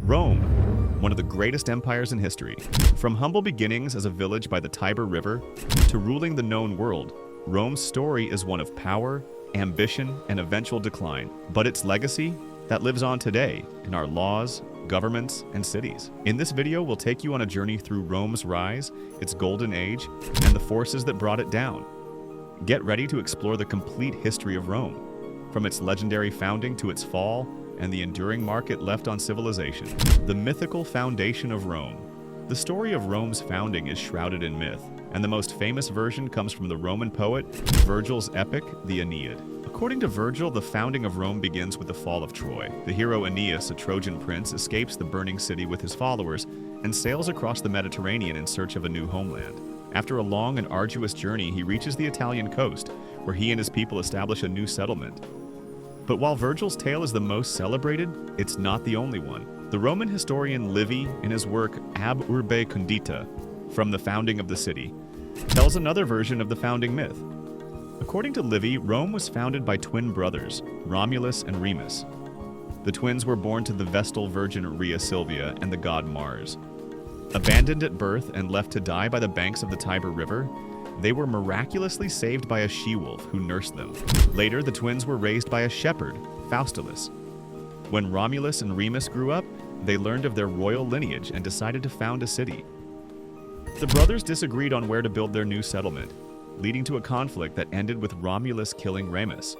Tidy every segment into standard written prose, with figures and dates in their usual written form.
Rome, one of the greatest empires in history. From humble beginnings as a village by the Tiber River to ruling the known world, Rome's story is one of power, ambition, and eventual decline. But its legacy, that lives on today in our laws, governments, and cities. In this video, we'll take you on a journey through Rome's rise, its golden age, and the forces that brought it down. Get ready to explore the complete history of Rome, from its legendary founding to its fall, and the enduring mark it left on civilization. The mythical foundation of Rome. The story of Rome's founding is shrouded in myth, and the most famous version comes from the Roman poet Virgil's epic, the Aeneid. According to Virgil, the founding of Rome begins with the fall of Troy. The hero Aeneas, a Trojan prince, escapes the burning city with his followers and sails across the Mediterranean in search of a new homeland. After a long and arduous journey, he reaches the Italian coast, where he and his people establish a new settlement. But while Virgil's tale is the most celebrated, it's not the only one. The Roman historian Livy, in his work Ab Urbe Condita, From the Founding of the City, tells another version of the founding myth. According to Livy, Rome was founded by twin brothers, Romulus and Remus. The twins were born to the Vestal virgin Rhea Silvia and the god Mars. Abandoned at birth and left to die by the banks of the Tiber River, they were miraculously saved by a she-wolf who nursed them. Later, the twins were raised by a shepherd, Faustulus. When Romulus and Remus grew up, they learned of their royal lineage and decided to found a city. The brothers disagreed on where to build their new settlement, leading to a conflict that ended with Romulus killing Remus.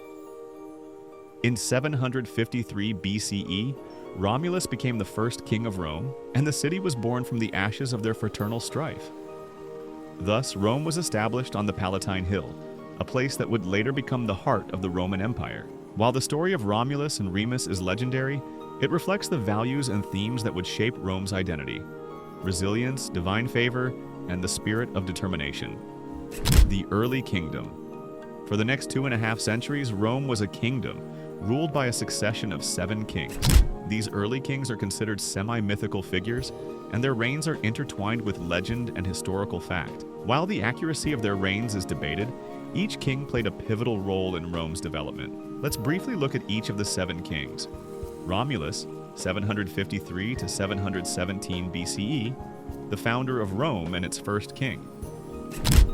In 753 BCE, Romulus became the first king of Rome, and the city was born from the ashes of their fraternal strife. Thus, Rome was established on the Palatine Hill, a place that would later become the heart of the Roman Empire. While the story of Romulus and Remus is legendary, it reflects the values and themes that would shape Rome's identity: resilience, divine favor, and the spirit of determination. The early kingdom. For the next 2.5 centuries, Rome was a kingdom, ruled by a succession of 7 kings. These early kings are considered semi-mythical figures, and their reigns are intertwined with legend and historical fact. While the accuracy of their reigns is debated, each king played a pivotal role in Rome's development. Let's briefly look at each of the 7 kings. Romulus, 753 to 717 BCE, the founder of Rome and its first king.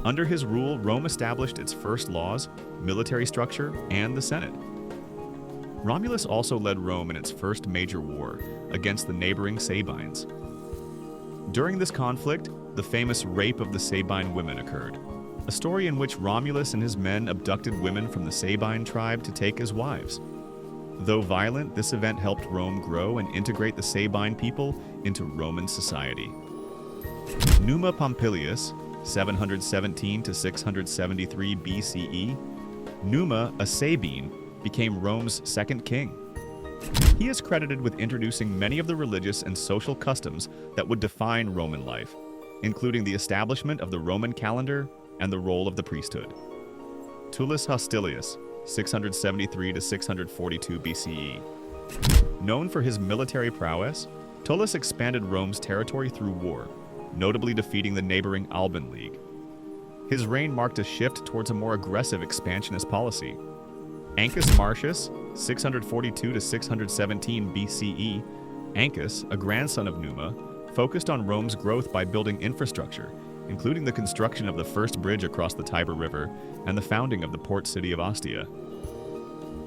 Under his rule, Rome established its first laws, military structure, and the Senate. Romulus also led Rome in its first major war against the neighboring Sabines. During this conflict, the famous rape of the Sabine women occurred, a story in which Romulus and his men abducted women from the Sabine tribe to take as wives. Though violent, this event helped Rome grow and integrate the Sabine people into Roman society. Numa Pompilius, 717 to 673 BCE, Numa, a Sabine, became Rome's second king. He is credited with introducing many of the religious and social customs that would define Roman life, including the establishment of the Roman calendar and the role of the priesthood. Tullus Hostilius, 673 to 642 BCE. Known for his military prowess, Tullus expanded Rome's territory through war, notably defeating the neighboring Alban League. His reign marked a shift towards a more aggressive expansionist policy. Ancus Marcius, 642 to 617 BCE, Ancus, a grandson of Numa, focused on Rome's growth by building infrastructure, including the construction of the first bridge across the Tiber River and the founding of the port city of Ostia.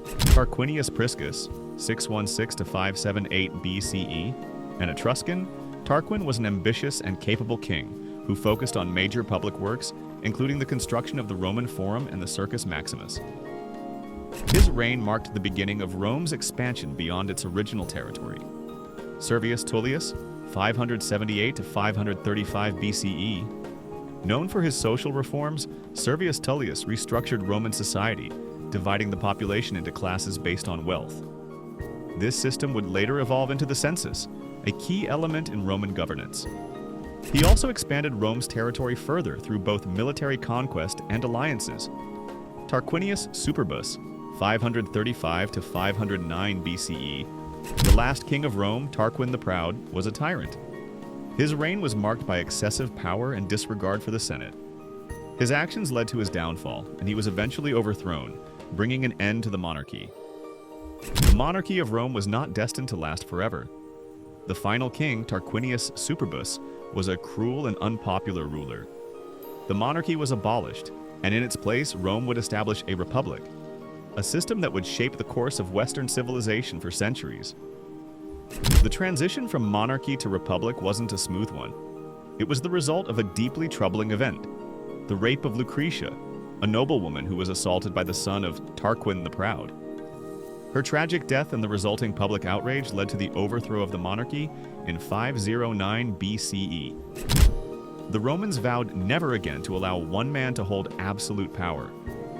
Tarquinius Priscus, 616 to 578 BCE, an Etruscan, Tarquin was an ambitious and capable king who focused on major public works, including the construction of the Roman Forum and the Circus Maximus. His reign marked the beginning of Rome's expansion beyond its original territory. Servius Tullius, 578 to 535 BCE. Known for his social reforms, Servius Tullius restructured Roman society, dividing the population into classes based on wealth. This system would later evolve into the census, a key element in Roman governance. He also expanded Rome's territory further through both military conquest and alliances. Tarquinius Superbus, 535 to 509 BCE, the last king of Rome, Tarquin the Proud, was a tyrant. His reign was marked by excessive power and disregard for the Senate. His actions led to his downfall, and he was eventually overthrown, bringing an end to the monarchy. The monarchy of Rome was not destined to last forever. The final king, Tarquinius Superbus, was a cruel and unpopular ruler. The monarchy was abolished, and in its place, Rome would establish a republic, a system that would shape the course of Western civilization for centuries. The transition from monarchy to republic wasn't a smooth one. It was the result of a deeply troubling event, the rape of Lucretia, a noblewoman who was assaulted by the son of Tarquin the Proud. Her tragic death and the resulting public outrage led to the overthrow of the monarchy in 509 BCE. The Romans vowed never again to allow one man to hold absolute power,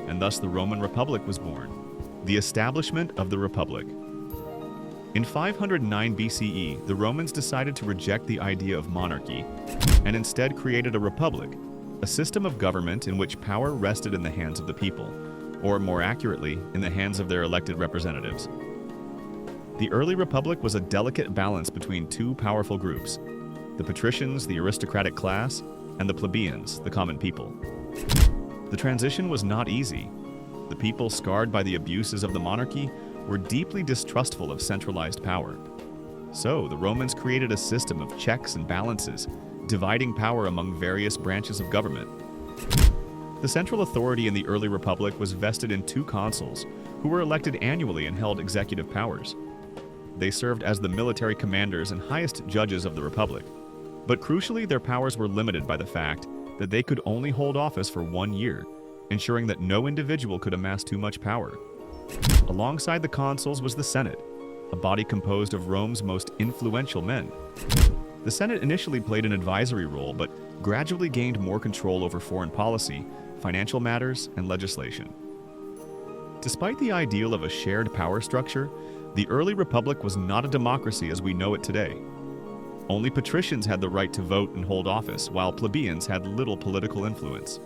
and thus the Roman Republic was born, the establishment of the Republic. In 509 BCE, the Romans decided to reject the idea of monarchy and instead created a republic, a system of government in which power rested in the hands of the people, or more accurately, in the hands of their elected representatives. The early republic was a delicate balance between two powerful groups, the patricians, the aristocratic class, and the plebeians, the common people. The transition was not easy. The people scarred by the abuses of the monarchy were deeply distrustful of centralized power. So, the Romans created a system of checks and balances, dividing power among various branches of government. The central authority in the early republic was vested in two consuls, who were elected annually and held executive powers. They served as the military commanders and highest judges of the republic. But crucially, their powers were limited by the fact that they could only hold office for 1 year, ensuring that no individual could amass too much power. Alongside the consuls was the Senate, a body composed of Rome's most influential men. The Senate initially played an advisory role, but gradually gained more control over foreign policy, financial matters, and legislation. Despite the ideal of a shared power structure, the early republic was not a democracy as we know it today. Only patricians had the right to vote and hold office, while plebeians had little political influence.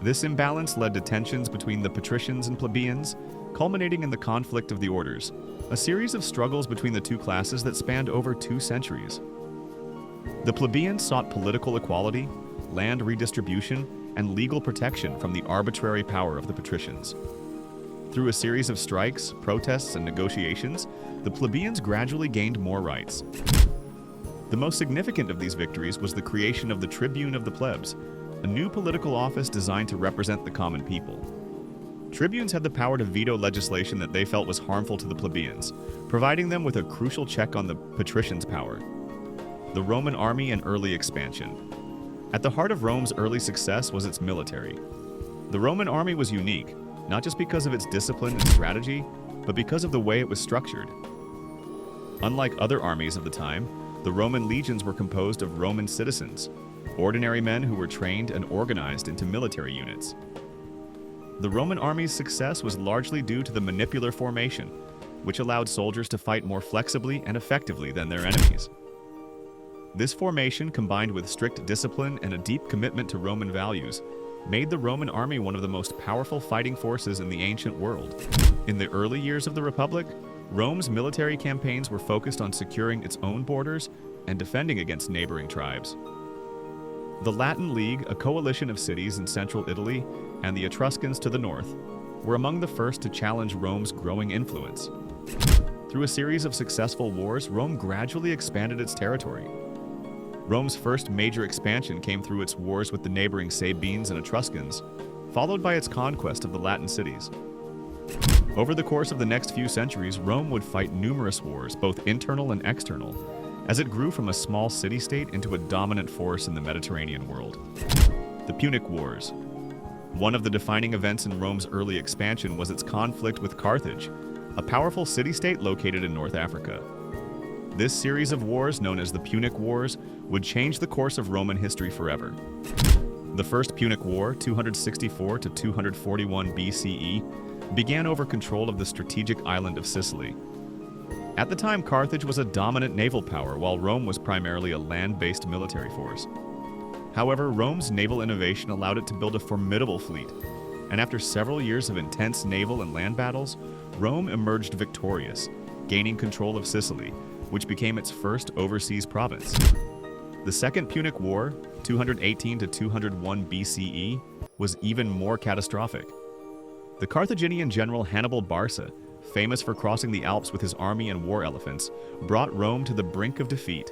This imbalance led to tensions between the patricians and plebeians, culminating in the conflict of the orders, a series of struggles between the two classes that spanned over 2 centuries. The plebeians sought political equality, land redistribution, and legal protection from the arbitrary power of the patricians. Through a series of strikes, protests, and negotiations, the plebeians gradually gained more rights. The most significant of these victories was the creation of the tribune of the plebs, a new political office designed to represent the common people. Tribunes had the power to veto legislation that they felt was harmful to the plebeians, providing them with a crucial check on the patricians' power. The Roman army and early expansion. At the heart of Rome's early success was its military. The Roman army was unique, not just because of its discipline and strategy, but because of the way it was structured. Unlike other armies of the time, the Roman legions were composed of Roman citizens, ordinary men who were trained and organized into military units. The Roman army's success was largely due to the manipular formation, which allowed soldiers to fight more flexibly and effectively than their enemies. This formation, combined with strict discipline and a deep commitment to Roman values, made the Roman army one of the most powerful fighting forces in the ancient world. In the early years of the Republic, Rome's military campaigns were focused on securing its own borders and defending against neighboring tribes. The Latin League, a coalition of cities in central Italy, and the Etruscans to the north, were among the first to challenge Rome's growing influence. Through a series of successful wars, Rome gradually expanded its territory. Rome's first major expansion came through its wars with the neighboring Sabines and Etruscans, followed by its conquest of the Latin cities. Over the course of the next few centuries, Rome would fight numerous wars, both internal and external, as it grew from a small city-state into a dominant force in the Mediterranean world. The Punic Wars. One of the defining events in Rome's early expansion was its conflict with Carthage, a powerful city-state located in North Africa. This series of wars, known as the Punic Wars, would change the course of Roman history forever. The First Punic War, 264 to 241 BCE, began over control of the strategic island of Sicily. At the time, Carthage was a dominant naval power, while Rome was primarily a land-based military force. However, Rome's naval innovation allowed it to build a formidable fleet, and after several years of intense naval and land battles, Rome emerged victorious, gaining control of Sicily, which became its first overseas province. The Second Punic War, 218 to 201 BCE, was even more catastrophic. The Carthaginian general Hannibal Barca famous for crossing the Alps with his army and war elephants, brought Rome to the brink of defeat.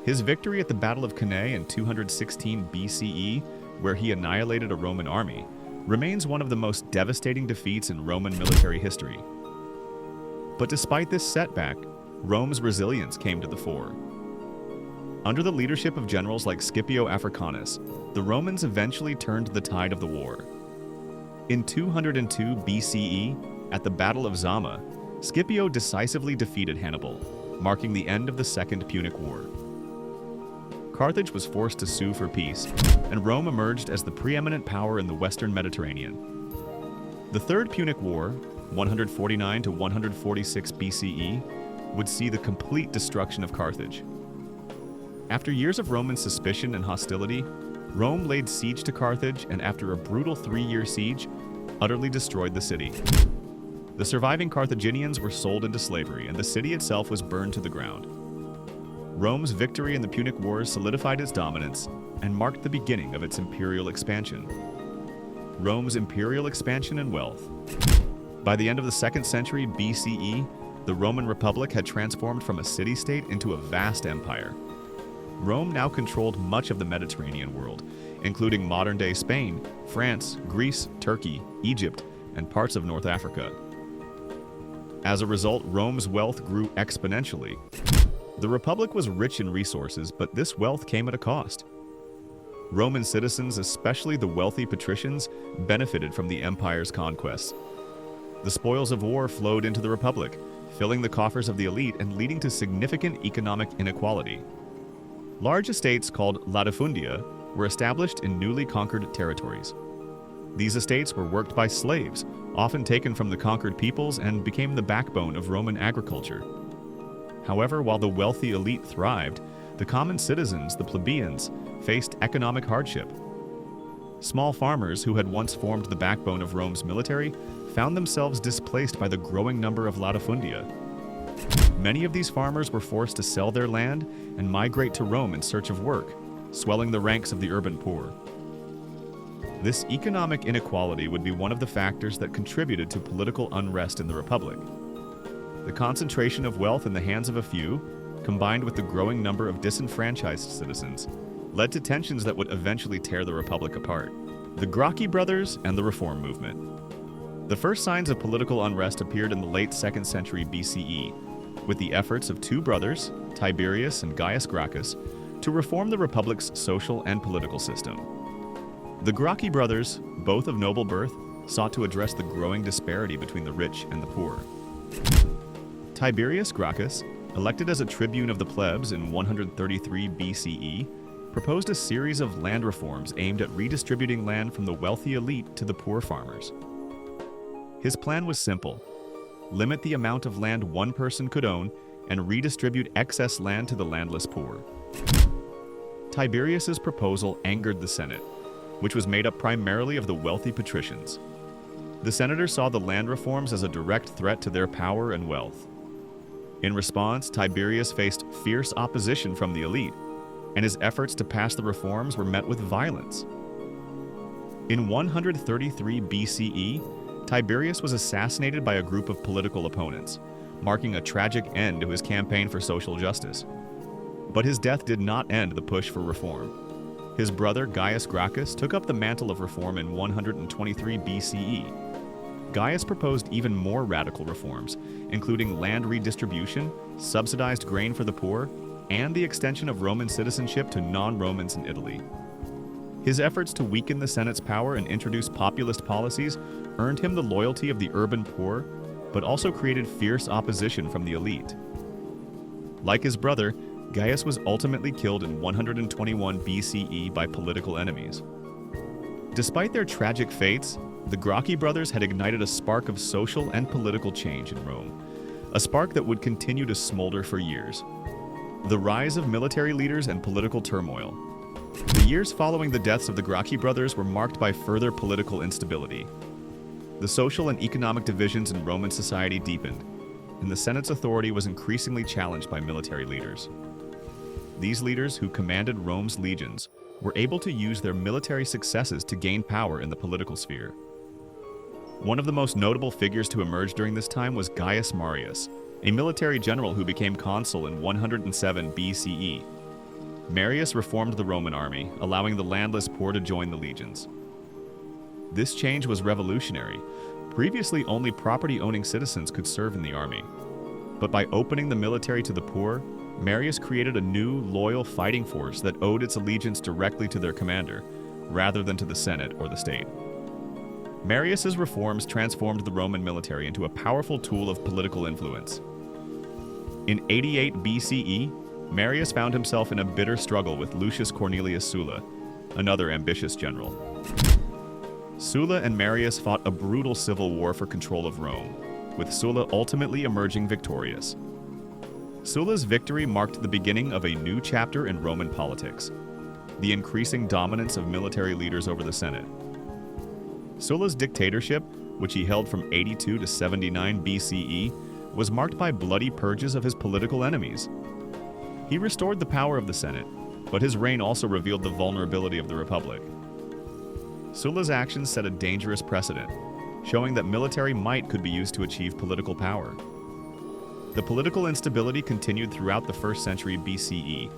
His victory at the Battle of Cannae in 216 BCE, where he annihilated a Roman army, remains one of the most devastating defeats in Roman military history. But despite this setback, Rome's resilience came to the fore. Under the leadership of generals like Scipio Africanus, the Romans eventually turned the tide of the war. In 202 BCE, at the Battle of Zama, Scipio decisively defeated Hannibal, marking the end of the Second Punic War. Carthage was forced to sue for peace, and Rome emerged as the preeminent power in the Western Mediterranean. The Third Punic War, 149 to 146 BCE, would see the complete destruction of Carthage. After years of Roman suspicion and hostility, Rome laid siege to Carthage and after a brutal 3-year siege, utterly destroyed the city. The surviving Carthaginians were sold into slavery and the city itself was burned to the ground. Rome's victory in the Punic Wars solidified its dominance and marked the beginning of its imperial expansion. Rome's imperial expansion and wealth. By the end of the 2nd century BCE, the Roman Republic had transformed from a city-state into a vast empire. Rome now controlled much of the Mediterranean world, including modern-day Spain, France, Greece, Turkey, Egypt, and parts of North Africa. As a result, Rome's wealth grew exponentially. The Republic was rich in resources, but this wealth came at a cost. Roman citizens, especially the wealthy patricians, benefited from the empire's conquests. The spoils of war flowed into the Republic, filling the coffers of the elite and leading to significant economic inequality. Large estates called latifundia were established in newly conquered territories. These estates were worked by slaves, often taken from the conquered peoples, and became the backbone of Roman agriculture. However, while the wealthy elite thrived, the common citizens, the plebeians, faced economic hardship. Small farmers who had once formed the backbone of Rome's military found themselves displaced by the growing number of latifundia. Many of these farmers were forced to sell their land and migrate to Rome in search of work, swelling the ranks of the urban poor. This economic inequality would be one of the factors that contributed to political unrest in the Republic. The concentration of wealth in the hands of a few, combined with the growing number of disenfranchised citizens, led to tensions that would eventually tear the Republic apart. The Gracchi brothers and the Reform movement. The first signs of political unrest appeared in the late 2nd century BCE, with the efforts of 2 brothers, Tiberius and Gaius Gracchus, to reform the Republic's social and political system. The Gracchi brothers, both of noble birth, sought to address the growing disparity between the rich and the poor. Tiberius Gracchus, elected as a tribune of the plebs in 133 BCE, proposed a series of land reforms aimed at redistributing land from the wealthy elite to the poor farmers. His plan was simple: limit the amount of land one person could own and redistribute excess land to the landless poor. Tiberius's proposal angered the Senate, which was made up primarily of the wealthy patricians. The senators saw the land reforms as a direct threat to their power and wealth. In response, Tiberius faced fierce opposition from the elite, and his efforts to pass the reforms were met with violence. In 133 BCE, Tiberius was assassinated by a group of political opponents, marking a tragic end to his campaign for social justice. But his death did not end the push for reform. His brother Gaius Gracchus took up the mantle of reform in 123 BCE. Gaius proposed even more radical reforms, including land redistribution, subsidized grain for the poor, and the extension of Roman citizenship to non-Romans in Italy. His efforts to weaken the Senate's power and introduce populist policies earned him the loyalty of the urban poor, but also created fierce opposition from the elite. Like his brother, Gaius was ultimately killed in 121 BCE by political enemies. Despite their tragic fates, the Gracchi brothers had ignited a spark of social and political change in Rome, a spark that would continue to smolder for years. The rise of military leaders and political turmoil. The years following the deaths of the Gracchi brothers were marked by further political instability. The social and economic divisions in Roman society deepened, and the Senate's authority was increasingly challenged by military leaders. These leaders, who commanded Rome's legions, were able to use their military successes to gain power in the political sphere. One of the most notable figures to emerge during this time was Gaius Marius, a military general who became consul in 107 BCE. Marius reformed the Roman army, allowing the landless poor to join the legions. This change was revolutionary. Previously, only property-owning citizens could serve in the army. But by opening the military to the poor, Marius created a new, loyal fighting force that owed its allegiance directly to their commander, rather than to the Senate or the state. Marius's reforms transformed the Roman military into a powerful tool of political influence. In 88 BCE, Marius found himself in a bitter struggle with Lucius Cornelius Sulla, another ambitious general. Sulla and Marius fought a brutal civil war for control of Rome, with Sulla ultimately emerging victorious. Sulla's victory marked the beginning of a new chapter in Roman politics, the increasing dominance of military leaders over the Senate. Sulla's dictatorship, which he held from 82 to 79 BCE, was marked by bloody purges of his political enemies. He restored the power of the Senate, but his reign also revealed the vulnerability of the Republic. Sulla's actions set a dangerous precedent, showing that military might could be used to achieve political power. The political instability continued throughout the 1st century BCE,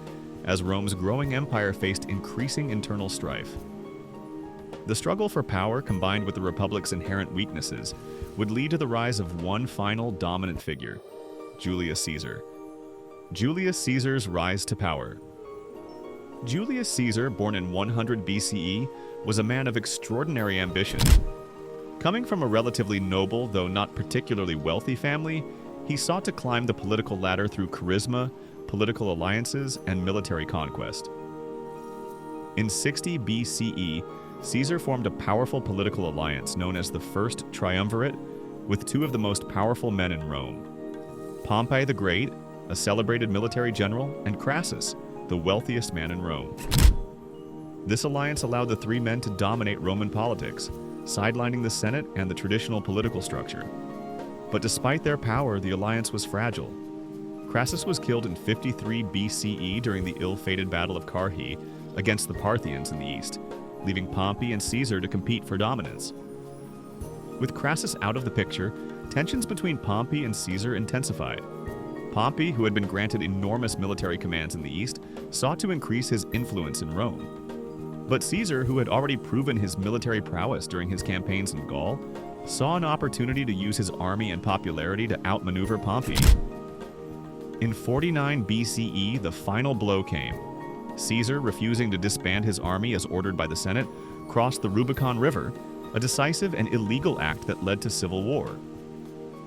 as Rome's growing empire faced increasing internal strife. The struggle for power, combined with the Republic's inherent weaknesses, would lead to the rise of one final dominant figure, Julius Caesar. Julius Caesar's rise to power. Julius Caesar, born in 100 BCE, was a man of extraordinary ambition. Coming from a relatively noble, though not particularly wealthy family, he sought to climb the political ladder through charisma, political alliances, and military conquest. In 60 BCE, Caesar formed a powerful political alliance known as the First Triumvirate with two of the most powerful men in Rome: Pompey the Great, a celebrated military general, and Crassus, the wealthiest man in Rome. This alliance allowed the three men to dominate Roman politics, sidelining the Senate and the traditional political structure. But despite their power, the alliance was fragile. Crassus was killed in 53 BCE during the ill-fated Battle of Carrhae against the Parthians in the east, leaving Pompey and Caesar to compete for dominance. With Crassus out of the picture, tensions between Pompey and Caesar intensified. Pompey, who had been granted enormous military commands in the east, sought to increase his influence in Rome. But Caesar, who had already proven his military prowess during his campaigns in Gaul, saw an opportunity to use his army and popularity to outmaneuver Pompey. In 49 BCE, the final blow came. Caesar, refusing to disband his army as ordered by the Senate, crossed the Rubicon River, a decisive and illegal act that led to civil war.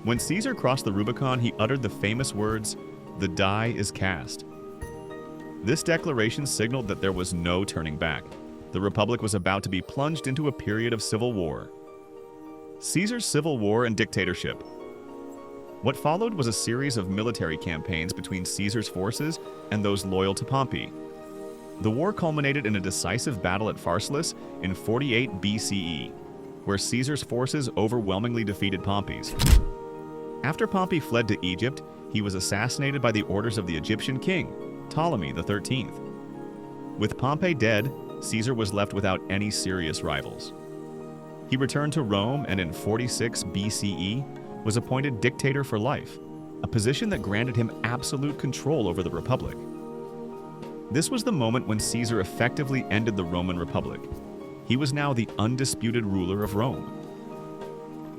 When Caesar crossed the Rubicon, he uttered the famous words, "The die is cast." This declaration signaled that there was no turning back. The Republic was about to be plunged into a period of civil war. Caesar's civil war and dictatorship. What followed was a series of military campaigns between Caesar's forces and those loyal to Pompey. The war culminated in a decisive battle at Pharsalus in 48 BCE, where Caesar's forces overwhelmingly defeated Pompey's. After Pompey fled to Egypt, he was assassinated by the orders of the Egyptian king, Ptolemy XIII. With Pompey dead, Caesar was left without any serious rivals. He returned to Rome and in 46 BCE was appointed dictator for life, a position that granted him absolute control over the Republic. This was the moment when Caesar effectively ended the Roman Republic. He was now the undisputed ruler of Rome.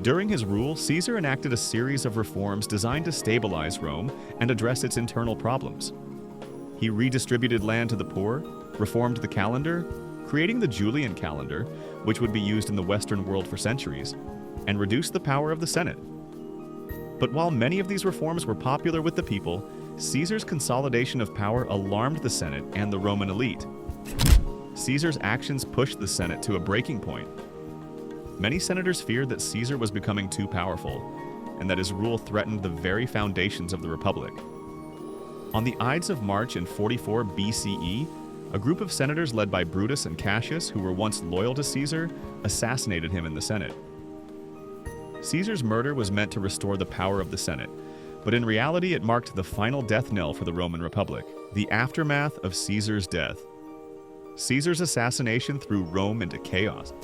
During his rule, Caesar enacted a series of reforms designed to stabilize Rome and address its internal problems. He redistributed land to the poor, reformed the calendar, creating the Julian calendar, which would be used in the Western world for centuries, and reduced the power of the Senate. But while many of these reforms were popular with the people, Caesar's consolidation of power alarmed the Senate and the Roman elite. Caesar's actions pushed the Senate to a breaking point. Many senators feared that Caesar was becoming too powerful, and that his rule threatened the very foundations of the Republic. On the Ides of March in 44 BCE, a group of senators led by Brutus and Cassius, who were once loyal to Caesar, assassinated him in the Senate. Caesar's murder was meant to restore the power of the Senate, but in reality it marked the final death knell for the Roman Republic, the aftermath of Caesar's death. Caesar's assassination threw Rome into chaos.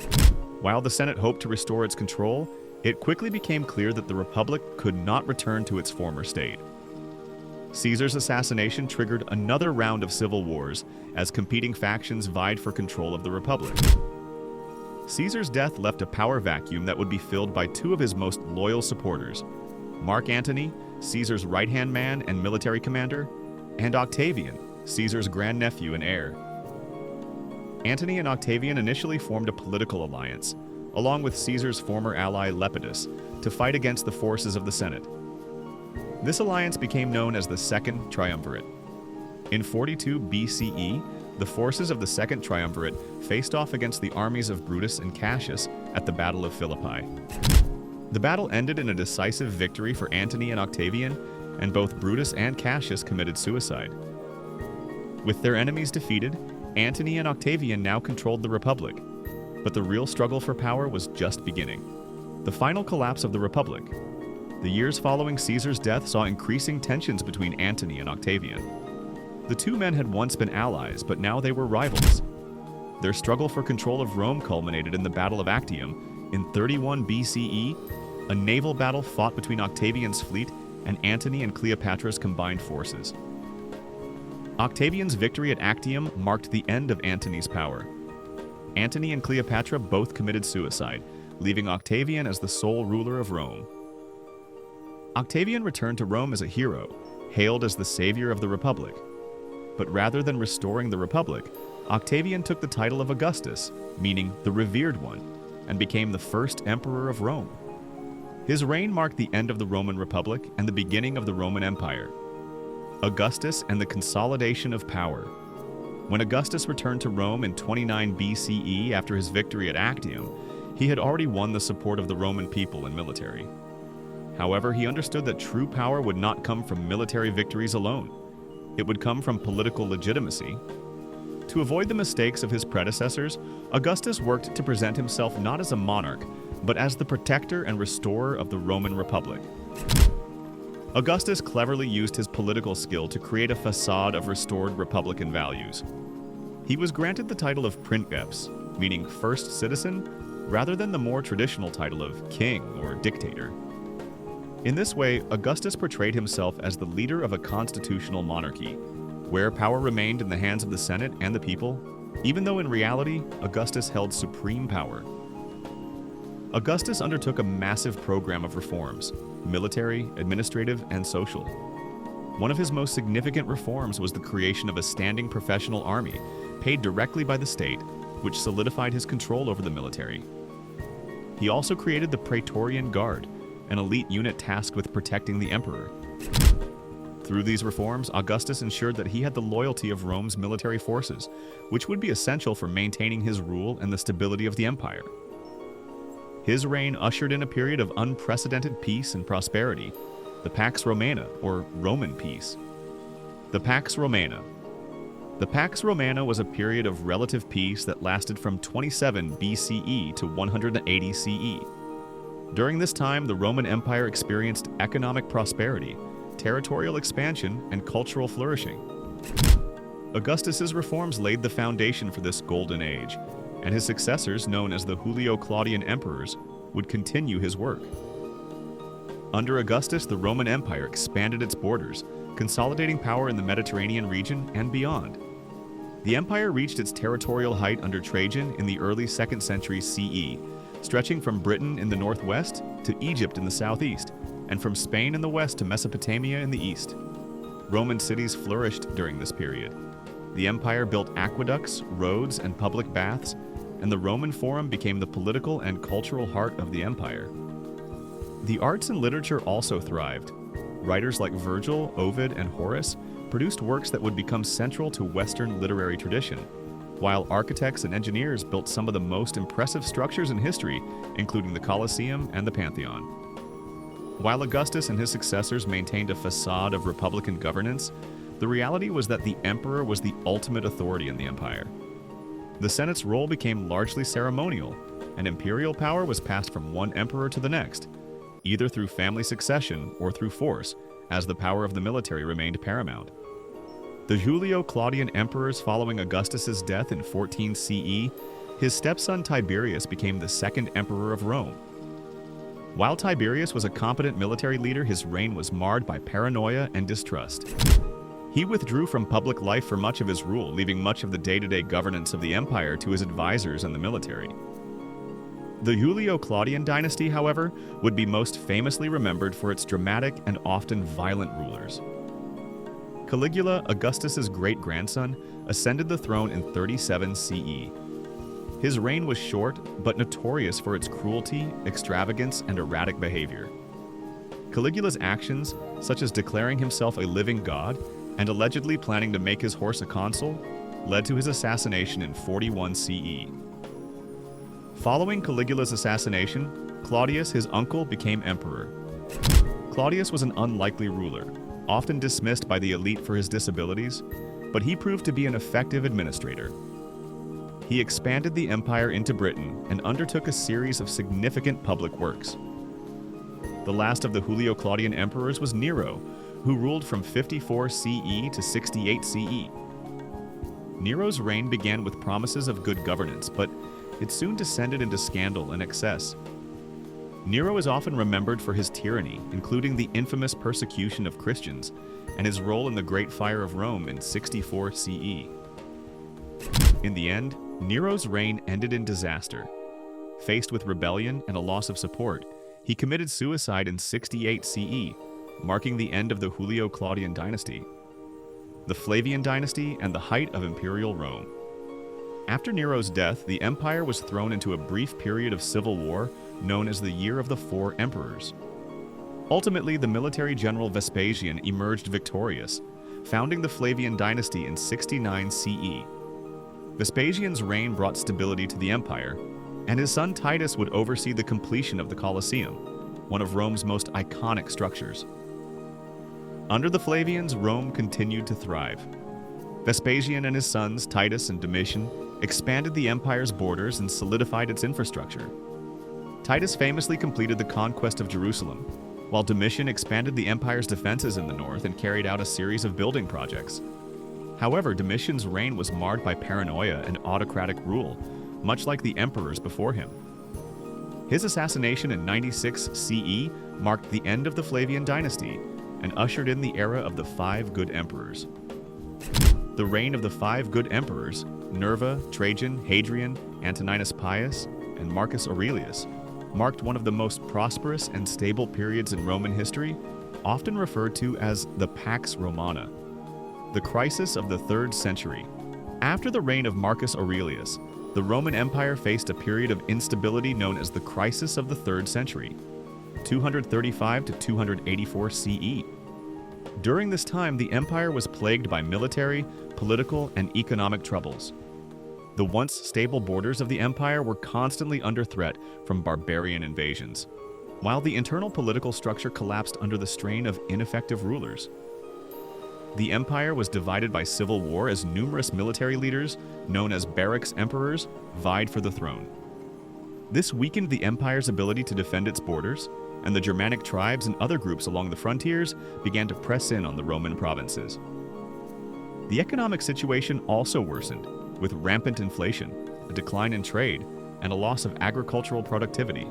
While the Senate hoped to restore its control, It quickly became clear that the Republic could not return to its former state. Caesar's assassination triggered another round of civil wars as competing factions vied for control of the Republic. Caesar's death left a power vacuum that would be filled by two of his most loyal supporters, Mark Antony, Caesar's right-hand man and military commander, and Octavian, Caesar's grandnephew and heir. Antony and Octavian initially formed a political alliance, along with Caesar's former ally Lepidus, to fight against the forces of the Senate. This alliance became known as the Second Triumvirate. In 42 BCE, the forces of the Second Triumvirate faced off against the armies of Brutus and Cassius at the Battle of Philippi. The battle ended in a decisive victory for Antony and Octavian, and both Brutus and Cassius committed suicide. With their enemies defeated, Antony and Octavian now controlled the Republic, but the real struggle for power was just beginning. The final collapse of the Republic. The years following Caesar's death saw increasing tensions between Antony and Octavian. The two men had once been allies, but now they were rivals. Their struggle for control of Rome culminated in the Battle of Actium in 31 BCE, a naval battle fought between Octavian's fleet and Antony and Cleopatra's combined forces. Octavian's victory at Actium marked the end of Antony's power. Antony and Cleopatra both committed suicide, leaving Octavian as the sole ruler of Rome. Octavian returned to Rome as a hero, hailed as the savior of the Republic. But rather than restoring the Republic, Octavian took the title of Augustus, meaning the revered one, and became the first emperor of Rome. His reign marked the end of the Roman Republic and the beginning of the Roman Empire. Augustus and the consolidation of power. When Augustus returned to Rome in 29 BCE after his victory at Actium, he had already won the support of the Roman people and military. However, he understood that true power would not come from military victories alone. It would come from political legitimacy. To avoid the mistakes of his predecessors, Augustus worked to present himself not as a monarch, but as the protector and restorer of the Roman Republic. Augustus cleverly used his political skill to create a facade of restored republican values. He was granted the title of princeps, meaning first citizen, rather than the more traditional title of king or dictator. In this way, Augustus portrayed himself as the leader of a constitutional monarchy, where power remained in the hands of the Senate and the people, even though in reality, Augustus held supreme power. Augustus undertook a massive program of reforms, military, administrative, and social. One of his most significant reforms was the creation of a standing professional army, paid directly by the state, which solidified his control over the military. He also created the Praetorian Guard, an elite unit tasked with protecting the emperor. Through these reforms, Augustus ensured that he had the loyalty of Rome's military forces, which would be essential for maintaining his rule and the stability of the empire. His reign ushered in a period of unprecedented peace and prosperity, the Pax Romana, or Roman peace. The Pax Romana. The Pax Romana was a period of relative peace that lasted from 27 BCE to 180 CE. During this time, the Roman Empire experienced economic prosperity, territorial expansion, and cultural flourishing. Augustus's reforms laid the foundation for this golden age, and his successors, known as the Julio-Claudian emperors, would continue his work. Under Augustus, the Roman Empire expanded its borders, consolidating power in the Mediterranean region and beyond. The empire reached its territorial height under Trajan in the early 2nd century CE, stretching from Britain in the northwest to Egypt in the southeast, and from Spain in the west to Mesopotamia in the east. Roman cities flourished during this period. The empire built aqueducts, roads, and public baths, and the Roman Forum became the political and cultural heart of the empire. The arts and literature also thrived. Writers like Virgil, Ovid, and Horace produced works that would become central to Western literary tradition, while architects and engineers built some of the most impressive structures in history, including the Colosseum and the Pantheon. While Augustus and his successors maintained a facade of republican governance, the reality was that the emperor was the ultimate authority in the empire. The Senate's role became largely ceremonial, and imperial power was passed from one emperor to the next, either through family succession or through force, as the power of the military remained paramount. The Julio-Claudian emperors following Augustus's death in 14 CE, his stepson Tiberius became the second emperor of Rome. While Tiberius was a competent military leader, his reign was marred by paranoia and distrust. He withdrew from public life for much of his rule, leaving much of the day-to-day governance of the empire to his advisors and the military. The Julio-Claudian dynasty, however, would be most famously remembered for its dramatic and often violent rulers. Caligula, Augustus's great-grandson, ascended the throne in 37 CE. His reign was short, but notorious for its cruelty, extravagance, and erratic behavior. Caligula's actions, such as declaring himself a living god and allegedly planning to make his horse a consul, led to his assassination in 41 CE. Following Caligula's assassination, Claudius, his uncle, became emperor. Claudius was an unlikely ruler, often dismissed by the elite for his disabilities, but he proved to be an effective administrator. He expanded the empire into Britain and undertook a series of significant public works. The last of the Julio-Claudian emperors was Nero, who ruled from 54 CE to 68 CE. Nero's reign began with promises of good governance, but it soon descended into scandal and excess. Nero is often remembered for his tyranny, including the infamous persecution of Christians and his role in the Great Fire of Rome in 64 CE. In the end, Nero's reign ended in disaster. Faced with rebellion and a loss of support, he committed suicide in 68 CE, marking the end of the Julio-Claudian dynasty, the Flavian dynasty, and the height of imperial Rome. After Nero's death, the empire was thrown into a brief period of civil war known as the Year of the Four Emperors. Ultimately, the military general Vespasian emerged victorious, founding the Flavian dynasty in 69 CE. Vespasian's reign brought stability to the empire, and his son Titus would oversee the completion of the Colosseum, one of Rome's most iconic structures. Under the Flavians, Rome continued to thrive. Vespasian and his sons, Titus and Domitian, expanded the empire's borders and solidified its infrastructure. Titus famously completed the conquest of Jerusalem, while Domitian expanded the empire's defenses in the north and carried out a series of building projects. However, Domitian's reign was marred by paranoia and autocratic rule, much like the emperors before him. His assassination in 96 CE marked the end of the Flavian dynasty and ushered in the era of the Five Good Emperors. The reign of the Five Good Emperors, Nerva, Trajan, Hadrian, Antoninus Pius, and Marcus Aurelius, marked one of the most prosperous and stable periods in Roman history, often referred to as the Pax Romana, the crisis of the 3rd century. After the reign of Marcus Aurelius, the Roman Empire faced a period of instability known as the crisis of the 3rd century, 235 to 284 CE. During this time, the empire was plagued by military, political, and economic troubles. The once stable borders of the empire were constantly under threat from barbarian invasions, while the internal political structure collapsed under the strain of ineffective rulers. The empire was divided by civil war as numerous military leaders, known as barracks emperors, vied for the throne. This weakened the empire's ability to defend its borders, and the Germanic tribes and other groups along the frontiers began to press in on the Roman provinces. The economic situation also worsened, with rampant inflation, a decline in trade, and a loss of agricultural productivity.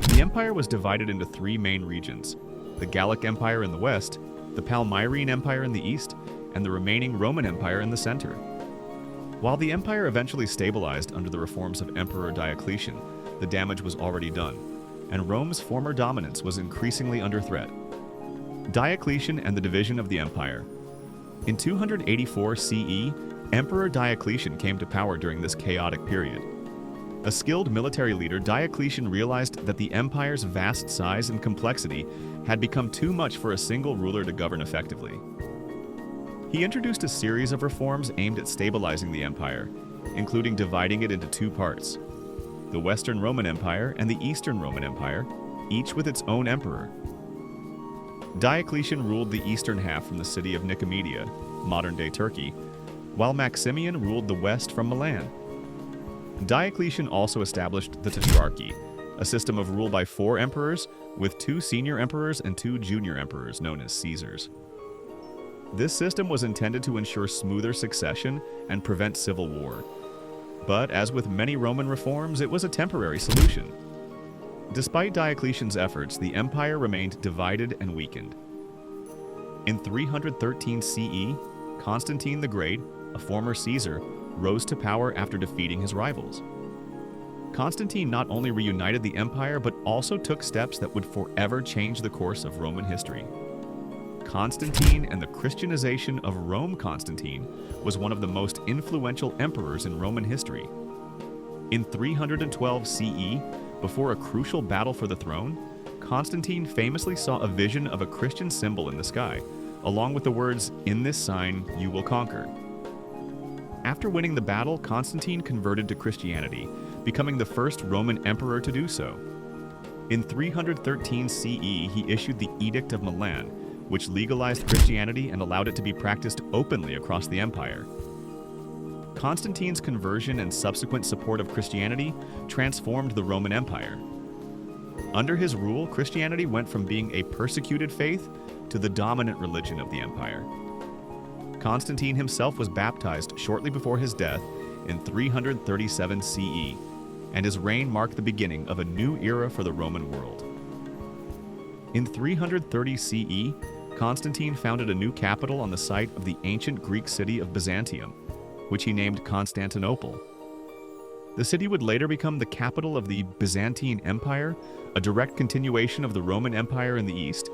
The empire was divided into 3 main regions: the Gallic Empire in the west, the Palmyrene Empire in the east, and the remaining Roman Empire in the center. While the empire eventually stabilized under the reforms of Emperor Diocletian, the damage was already done, and Rome's former dominance was increasingly under threat. Diocletian and the division of the empire. In 284 CE, Emperor Diocletian came to power during this chaotic period. A skilled military leader, Diocletian realized that the empire's vast size and complexity had become too much for a single ruler to govern effectively. He introduced a series of reforms aimed at stabilizing the empire, including dividing it into 2 parts: the Western Roman Empire and the Eastern Roman Empire, each with its own emperor. Diocletian ruled the eastern half from the city of Nicomedia, modern-day Turkey, while Maximian ruled the west from Milan. Diocletian also established the Tetrarchy, a system of rule by 4 emperors, with 2 senior emperors and 2 junior emperors known as Caesars. This system was intended to ensure smoother succession and prevent civil war. But as with many Roman reforms, it was a temporary solution. Despite Diocletian's efforts, the empire remained divided and weakened. In 313 CE, Constantine the Great, a former Caesar, rose to power after defeating his rivals. Constantine not only reunited the empire, but also took steps that would forever change the course of Roman history. Constantine and the Christianization of Rome. Constantine was one of the most influential emperors in Roman history. In 312 CE, before a crucial battle for the throne, Constantine famously saw a vision of a Christian symbol in the sky, along with the words, "In this sign you will conquer." After winning the battle, Constantine converted to Christianity, becoming the first Roman emperor to do so. In 313 CE, he issued the Edict of Milan, which legalized Christianity and allowed it to be practiced openly across the empire. Constantine's conversion and subsequent support of Christianity transformed the Roman Empire. Under his rule, Christianity went from being a persecuted faith to the dominant religion of the empire. Constantine himself was baptized shortly before his death in 337 CE, and his reign marked the beginning of a new era for the Roman world. In 330 CE, Constantine founded a new capital on the site of the ancient Greek city of Byzantium, which he named Constantinople. The city would later become the capital of the Byzantine Empire, a direct continuation of the Roman Empire in the East,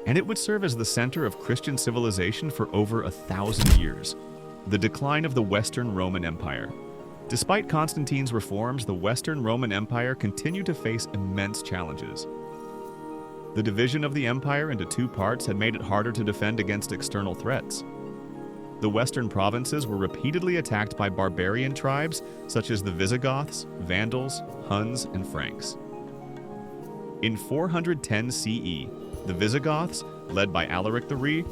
and it would serve as the center of Christian civilization for over 1,000 years. The decline of the Western Roman Empire. Despite Constantine's reforms, the Western Roman Empire continued to face immense challenges. The division of the empire into two parts had made it harder to defend against external threats. The western provinces were repeatedly attacked by barbarian tribes such as the Visigoths, Vandals, Huns, and Franks. In 410 CE, the Visigoths, led by Alaric the Ree,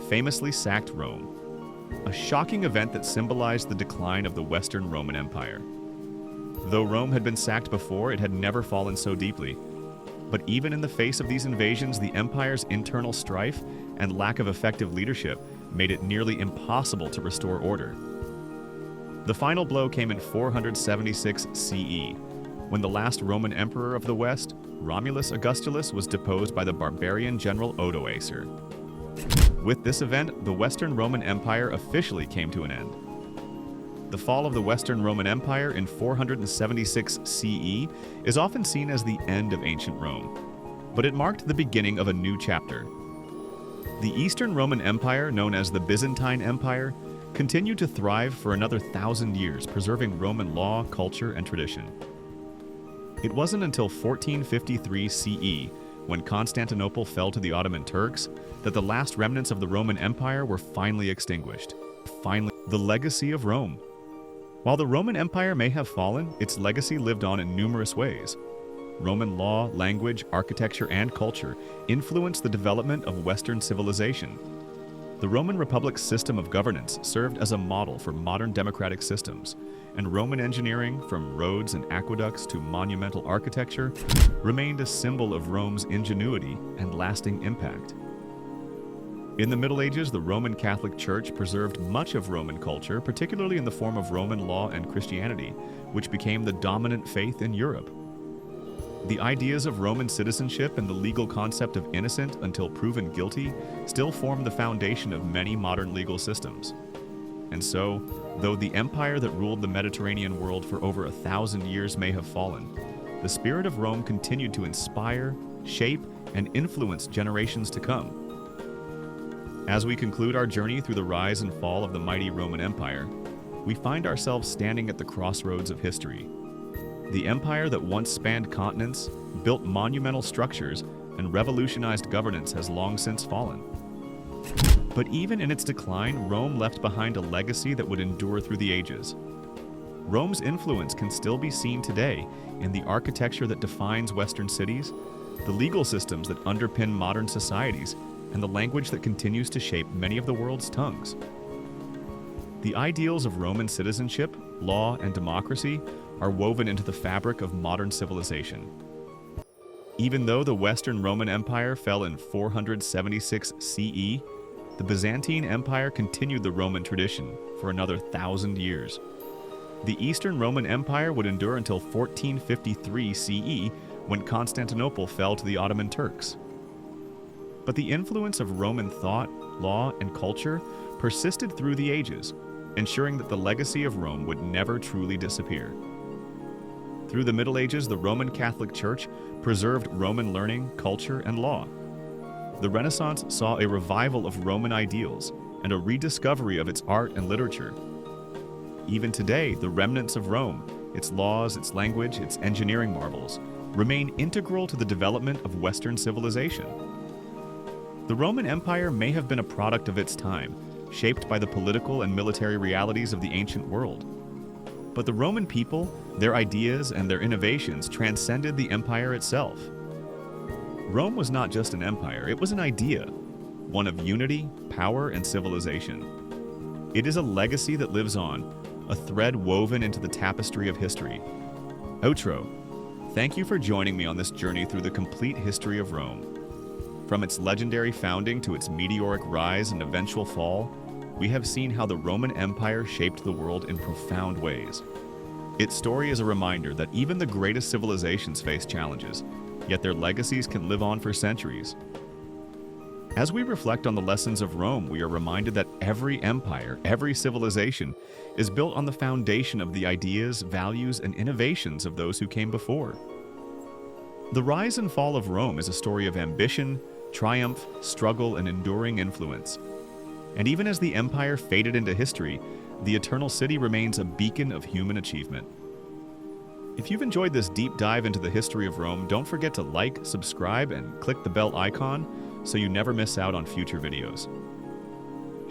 famously sacked Rome, a shocking event that symbolized the decline of the Western Roman Empire. Though Rome had been sacked before, it had never fallen so deeply. But even in the face of these invasions, the empire's internal strife and lack of effective leadership made it nearly impossible to restore order. The final blow came in 476 CE, when the last Roman emperor of the West, Romulus Augustulus, was deposed by the barbarian general Odoacer. With this event, the Western Roman Empire officially came to an end. The fall of the Western Roman Empire in 476 CE is often seen as the end of ancient Rome, but it marked the beginning of a new chapter. The Eastern Roman Empire, known as the Byzantine Empire, continued to thrive for another 1,000 years, preserving Roman law, culture, and tradition. It wasn't until 1453 CE, when Constantinople fell to the Ottoman Turks, that the last remnants of the Roman Empire were finally extinguished. Finally, the legacy of Rome. While the Roman Empire may have fallen, its legacy lived on in numerous ways. Roman law, language, architecture, and culture influenced the development of Western civilization. The Roman Republic's system of governance served as a model for modern democratic systems, and Roman engineering, from roads and aqueducts to monumental architecture, remained a symbol of Rome's ingenuity and lasting impact. In the Middle Ages, the Roman Catholic Church preserved much of Roman culture, particularly in the form of Roman law and Christianity, which became the dominant faith in Europe. The ideas of Roman citizenship and the legal concept of innocent until proven guilty still form the foundation of many modern legal systems. And so, though the empire that ruled the Mediterranean world for over 1,000 years may have fallen, the spirit of Rome continued to inspire, shape, and influence generations to come. As we conclude our journey through the rise and fall of the mighty Roman Empire, we find ourselves standing at the crossroads of history. The empire that once spanned continents, built monumental structures, and revolutionized governance has long since fallen. But even in its decline, Rome left behind a legacy that would endure through the ages. Rome's influence can still be seen today in the architecture that defines Western cities, the legal systems that underpin modern societies, and the language that continues to shape many of the world's tongues. The ideals of Roman citizenship, law, and democracy are woven into the fabric of modern civilization. Even though the Western Roman Empire fell in 476 CE, the Byzantine Empire continued the Roman tradition for another 1,000 years. The Eastern Roman Empire would endure until 1453 CE, when Constantinople fell to the Ottoman Turks. But the influence of Roman thought, law, and culture persisted through the ages, ensuring that the legacy of Rome would never truly disappear. Through the Middle Ages, the Roman Catholic Church preserved Roman learning, culture, and law. The Renaissance saw a revival of Roman ideals and a rediscovery of its art and literature. Even today, the remnants of Rome, its laws, its language, its engineering marvels, remain integral to the development of Western civilization. The Roman Empire may have been a product of its time, shaped by the political and military realities of the ancient world. But the Roman people, their ideas, and their innovations transcended the empire itself. Rome was not just an empire, it was an idea, one of unity, power, and civilization. It is a legacy that lives on, a thread woven into the tapestry of history. Outro. Thank you for joining me on this journey through the complete history of Rome. From its legendary founding to its meteoric rise and eventual fall, we have seen how the Roman Empire shaped the world in profound ways. Its story is a reminder that even the greatest civilizations face challenges, yet their legacies can live on for centuries. As we reflect on the lessons of Rome, we are reminded that every empire, every civilization, is built on the foundation of the ideas, values, and innovations of those who came before. The rise and fall of Rome is a story of ambition, triumph, struggle, and enduring influence. And even as the empire faded into history, the Eternal City remains a beacon of human achievement. If you've enjoyed this deep dive into the history of Rome, don't forget to like, subscribe, and click the bell icon so you never miss out on future videos.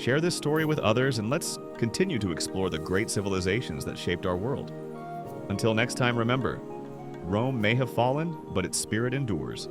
Share this story with others, and let's continue to explore the great civilizations that shaped our world. Until next time, remember, Rome may have fallen, but its spirit endures.